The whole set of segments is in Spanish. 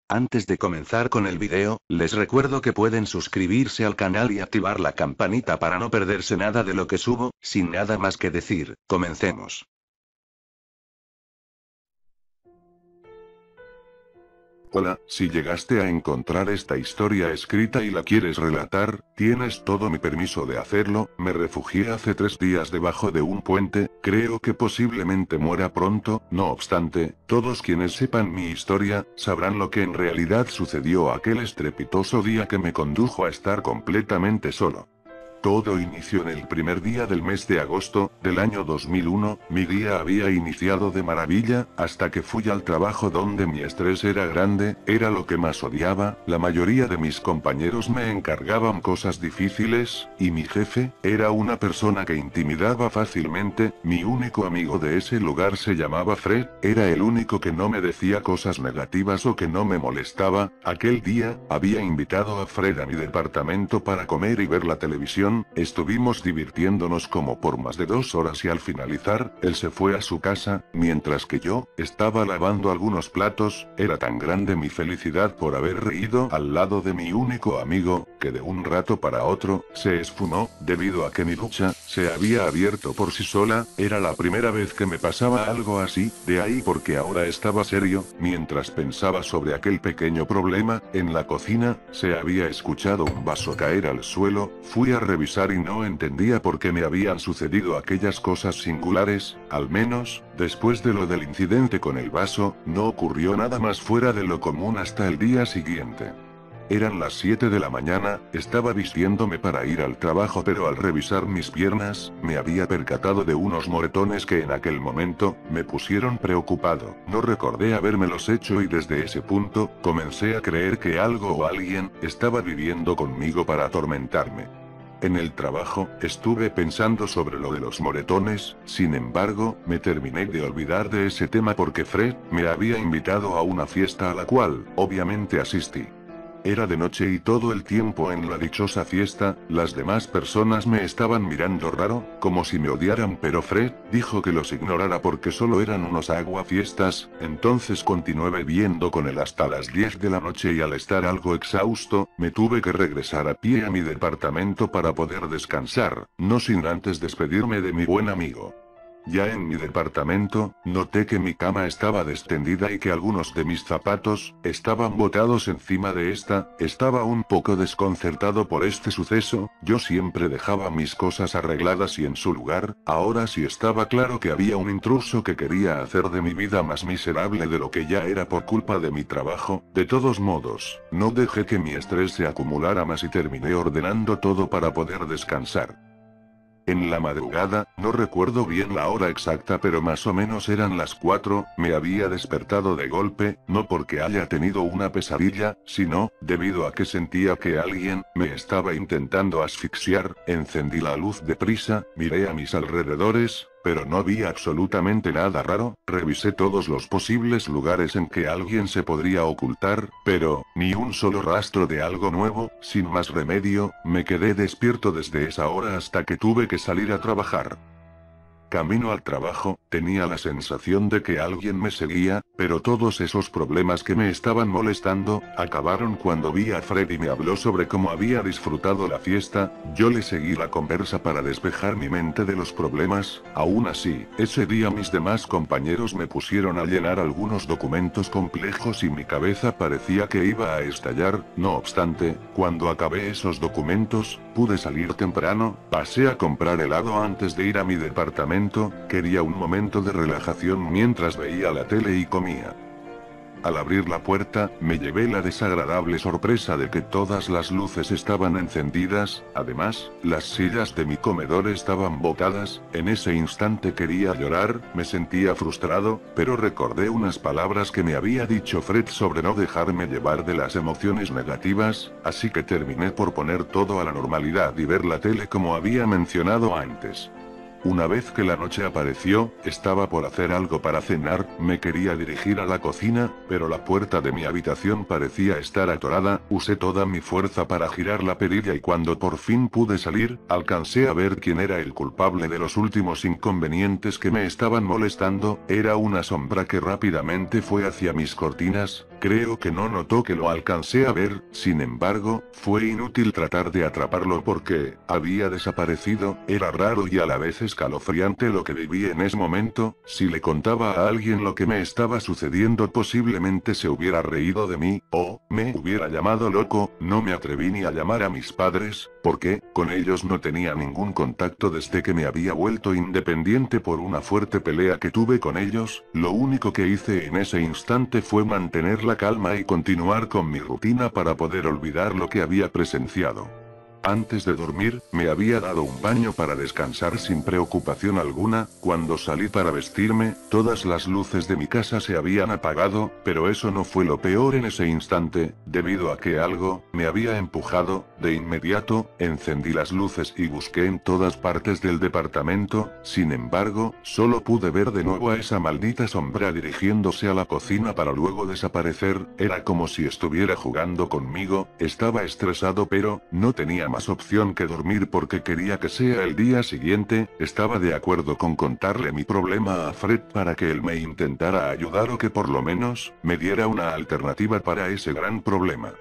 Antes de comenzar con el video, les recuerdo que pueden suscribirse al canal y activar la campanita para no perderse nada de lo que subo. Sin nada más que decir, comencemos. Hola, si llegaste a encontrar esta historia escrita y la quieres relatar, tienes todo mi permiso de hacerlo. Me refugié hace 3 días debajo de un puente, creo que posiblemente muera pronto. No obstante, todos quienes sepan mi historia, sabrán lo que en realidad sucedió aquel estrepitoso día que me condujo a estar completamente solo. Todo inició en el primer día del mes de agosto, del año 2001, mi día había iniciado de maravilla, hasta que fui al trabajo donde mi estrés era grande, era lo que más odiaba, la mayoría de mis compañeros me encargaban cosas difíciles, y mi jefe, era una persona que intimidaba fácilmente. Mi único amigo de ese lugar se llamaba Fred, era el único que no me decía cosas negativas o que no me molestaba. Aquel día, había invitado a Fred a mi departamento para comer y ver la televisión. Estuvimos divirtiéndonos como por más de 2 horas y al finalizar, él se fue a su casa, mientras que yo, estaba lavando algunos platos. Era tan grande mi felicidad por haber reído al lado de mi único amigo, que de un rato para otro, se esfumó, debido a que mi ducha, se había abierto por sí sola. Era la primera vez que me pasaba algo así, de ahí porque ahora estaba serio. Mientras pensaba sobre aquel pequeño problema, en la cocina, se había escuchado un vaso caer al suelo. Fui a revisar y no entendía por qué me habían sucedido aquellas cosas singulares. Al menos, después de lo del incidente con el vaso, no ocurrió nada más fuera de lo común hasta el día siguiente. Eran las 7 de la mañana, estaba vistiéndome para ir al trabajo, pero al revisar mis piernas, me había percatado de unos moretones que en aquel momento, me pusieron preocupado. No recordé habérmelos hecho y desde ese punto, comencé a creer que algo o alguien, estaba viviendo conmigo para atormentarme. En el trabajo, estuve pensando sobre lo de los moretones. Sin embargo, me terminé de olvidar de ese tema porque Fred, me había invitado a una fiesta a la cual, obviamente asistí. Era de noche y todo el tiempo en la dichosa fiesta, las demás personas me estaban mirando raro, como si me odiaran, pero Fred, dijo que los ignorara porque solo eran unos aguafiestas. Entonces continué bebiendo con él hasta las 10 de la noche y al estar algo exhausto, me tuve que regresar a pie a mi departamento para poder descansar, no sin antes despedirme de mi buen amigo. Ya en mi departamento, noté que mi cama estaba destendida y que algunos de mis zapatos, estaban botados encima de esta. Estaba un poco desconcertado por este suceso. Yo siempre dejaba mis cosas arregladas y en su lugar. Ahora sí estaba claro que había un intruso que quería hacer de mi vida más miserable de lo que ya era por culpa de mi trabajo. De todos modos, no dejé que mi estrés se acumulara más y terminé ordenando todo para poder descansar. En la madrugada, no recuerdo bien la hora exacta, pero más o menos eran las 4, me había despertado de golpe, no porque haya tenido una pesadilla, sino, debido a que sentía que alguien, me estaba intentando asfixiar. Encendí la luz deprisa, miré a mis alrededores, pero no vi absolutamente nada raro. Revisé todos los posibles lugares en que alguien se podría ocultar, pero, ni un solo rastro de algo nuevo. Sin más remedio, me quedé despierto desde esa hora hasta que tuve que salir a trabajar. Camino al trabajo, tenía la sensación de que alguien me seguía, pero todos esos problemas que me estaban molestando, acabaron cuando vi a Fred y me habló sobre cómo había disfrutado la fiesta. Yo le seguí la conversa para despejar mi mente de los problemas. Aún así, ese día mis demás compañeros me pusieron a llenar algunos documentos complejos y mi cabeza parecía que iba a estallar. No obstante, cuando acabé esos documentos, pude salir temprano, pasé a comprar helado antes de ir a mi departamento. Quería un momento de relajación mientras veía la tele y comía. Al abrir la puerta, me llevé la desagradable sorpresa de que todas las luces estaban encendidas. Además, las sillas de mi comedor estaban botadas. En ese instante quería llorar, me sentía frustrado, pero recordé unas palabras que me había dicho Fred sobre no dejarme llevar de las emociones negativas, así que terminé por poner todo a la normalidad y ver la tele como había mencionado antes. Una vez que la noche apareció, estaba por hacer algo para cenar, me quería dirigir a la cocina, pero la puerta de mi habitación parecía estar atorada, usé toda mi fuerza para girar la perilla y cuando por fin pude salir, alcancé a ver quién era el culpable de los últimos inconvenientes que me estaban molestando, era una sombra que rápidamente fue hacia mis cortinas, creo que no notó que lo alcancé a ver, sin embargo, fue inútil tratar de atraparlo porque, había desaparecido, era raro y a la vez escalofriante lo que viví en ese momento, si le contaba a alguien lo que me estaba sucediendo posiblemente se hubiera reído de mí, o, me hubiera llamado loco, no me atreví ni a llamar a mis padres, porque, con ellos no tenía ningún contacto desde que me había vuelto independiente por una fuerte pelea que tuve con ellos, lo único que hice en ese instante fue mantener la calma y continuar con mi rutina para poder olvidar lo que había presenciado. Antes de dormir, me había dado un baño para descansar sin preocupación alguna, cuando salí para vestirme, todas las luces de mi casa se habían apagado, pero eso no fue lo peor en ese instante, debido a que algo, me había empujado, de inmediato, encendí las luces y busqué en todas partes del departamento, sin embargo, solo pude ver de nuevo a esa maldita sombra dirigiéndose a la cocina para luego desaparecer, era como si estuviera jugando conmigo, estaba estresado pero, no tenía más opción que dormir porque quería que sea el día siguiente, estaba de acuerdo con contarle mi problema a Fred para que él me intentara ayudar o que por lo menos, me diera una alternativa para ese gran problema.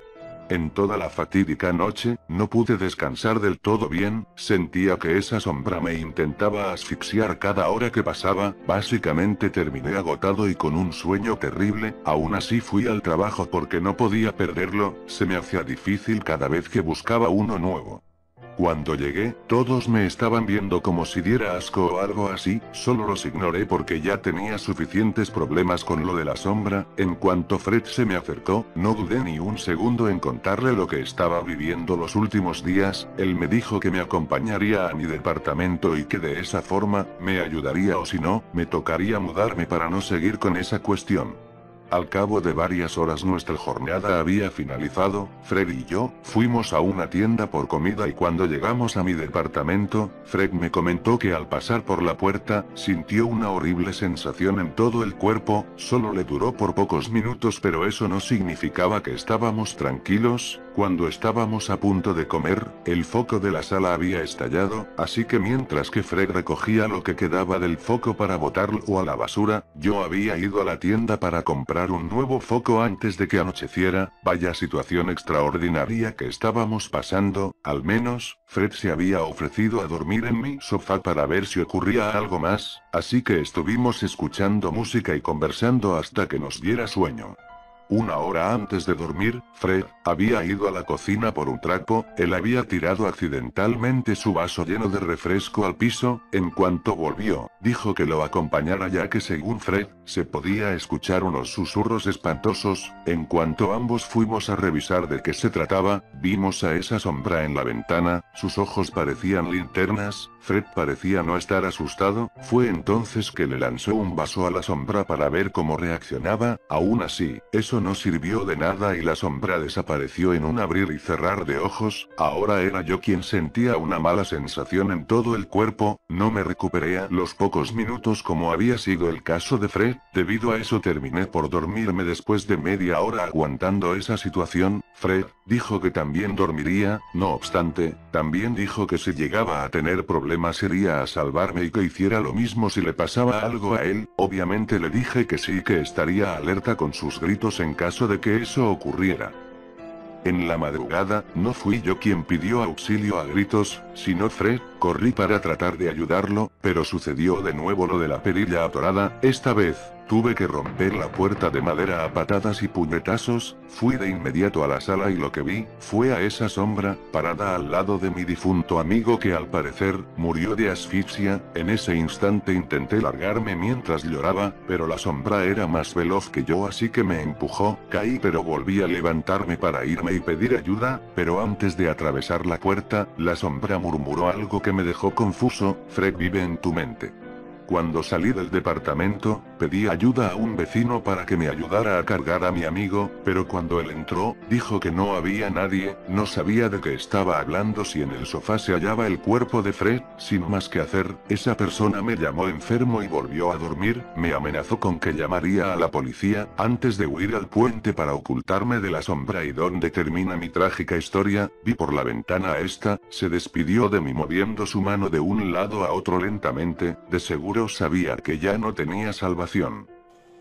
En toda la fatídica noche, no pude descansar del todo bien, sentía que esa sombra me intentaba asfixiar cada hora que pasaba, básicamente terminé agotado y con un sueño terrible, aún así fui al trabajo porque no podía perderlo, se me hacía difícil cada vez que buscaba uno nuevo. Cuando llegué, todos me estaban viendo como si diera asco o algo así, solo los ignoré porque ya tenía suficientes problemas con lo de la sombra, en cuanto Fred se me acercó, no dudé ni un segundo en contarle lo que estaba viviendo los últimos días, él me dijo que me acompañaría a mi departamento y que de esa forma, me ayudaría o si no, me tocaría mudarme para no seguir con esa cuestión. Al cabo de varias horas nuestra jornada había finalizado, Fred y yo, fuimos a una tienda por comida y cuando llegamos a mi departamento, Fred me comentó que al pasar por la puerta, sintió una horrible sensación en todo el cuerpo, solo le duró por pocos minutos pero eso no significaba que estábamos tranquilos, cuando estábamos a punto de comer, el foco de la sala había estallado, así que mientras que Fred recogía lo que quedaba del foco para botarlo a la basura, yo había ido a la tienda para comprar un nuevo foco antes de que anocheciera, vaya situación extraordinaria que estábamos pasando, al menos, Fred se había ofrecido a dormir en mi sofá para ver si ocurría algo más, así que estuvimos escuchando música y conversando hasta que nos diera sueño. Una hora antes de dormir, Fred había ido a la cocina por un trapo, él había tirado accidentalmente su vaso lleno de refresco al piso, en cuanto volvió, dijo que lo acompañara ya que según Fred, se podía escuchar unos susurros espantosos, en cuanto ambos fuimos a revisar de qué se trataba, vimos a esa sombra en la ventana, sus ojos parecían linternas, Fred parecía no estar asustado, fue entonces que le lanzó un vaso a la sombra para ver cómo reaccionaba, aún así, eso no sirvió de nada y la sombra desapareció en un abrir y cerrar de ojos, ahora era yo quien sentía una mala sensación en todo el cuerpo, no me recuperé a los pocos minutos como había sido el caso de Fred, debido a eso terminé por dormirme después de media hora aguantando esa situación, Fred dijo que también dormiría, no obstante, también dijo que si llegaba a tener problemas iría a salvarme y que hiciera lo mismo si le pasaba algo a él, obviamente le dije que sí que estaría alerta con sus gritos en caso de que eso ocurriera. En la madrugada, no fui yo quien pidió auxilio a gritos, sino Fred, corrí para tratar de ayudarlo, pero sucedió de nuevo lo de la perilla atorada, esta vez, tuve que romper la puerta de madera a patadas y puñetazos, fui de inmediato a la sala y lo que vi, fue a esa sombra, parada al lado de mi difunto amigo que al parecer, murió de asfixia, en ese instante intenté largarme mientras lloraba, pero la sombra era más veloz que yo así que me empujó, caí pero volví a levantarme para irme y pedir ayuda, pero antes de atravesar la puerta, la sombra murmuró algo que me dejó confuso, Fred vive en tu mente. Cuando salí del departamento, pedí ayuda a un vecino para que me ayudara a cargar a mi amigo, pero cuando él entró, dijo que no había nadie, no sabía de qué estaba hablando si en el sofá se hallaba el cuerpo de Fred. Sin más que hacer, esa persona me llamó enfermo y volvió a dormir, me amenazó con que llamaría a la policía, antes de huir al puente para ocultarme de la sombra. Y donde termina mi trágica historia, vi por la ventana a esta, se despidió de mí moviendo su mano de un lado a otro lentamente, de seguro sabía que ya no tenía salvación.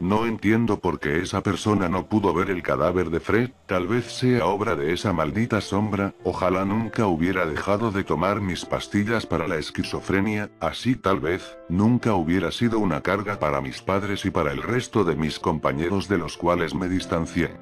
No entiendo por qué esa persona no pudo ver el cadáver de Fred, tal vez sea obra de esa maldita sombra, ojalá nunca hubiera dejado de tomar mis pastillas para la esquizofrenia, así tal vez, nunca hubiera sido una carga para mis padres y para el resto de mis compañeros de los cuales me distancié.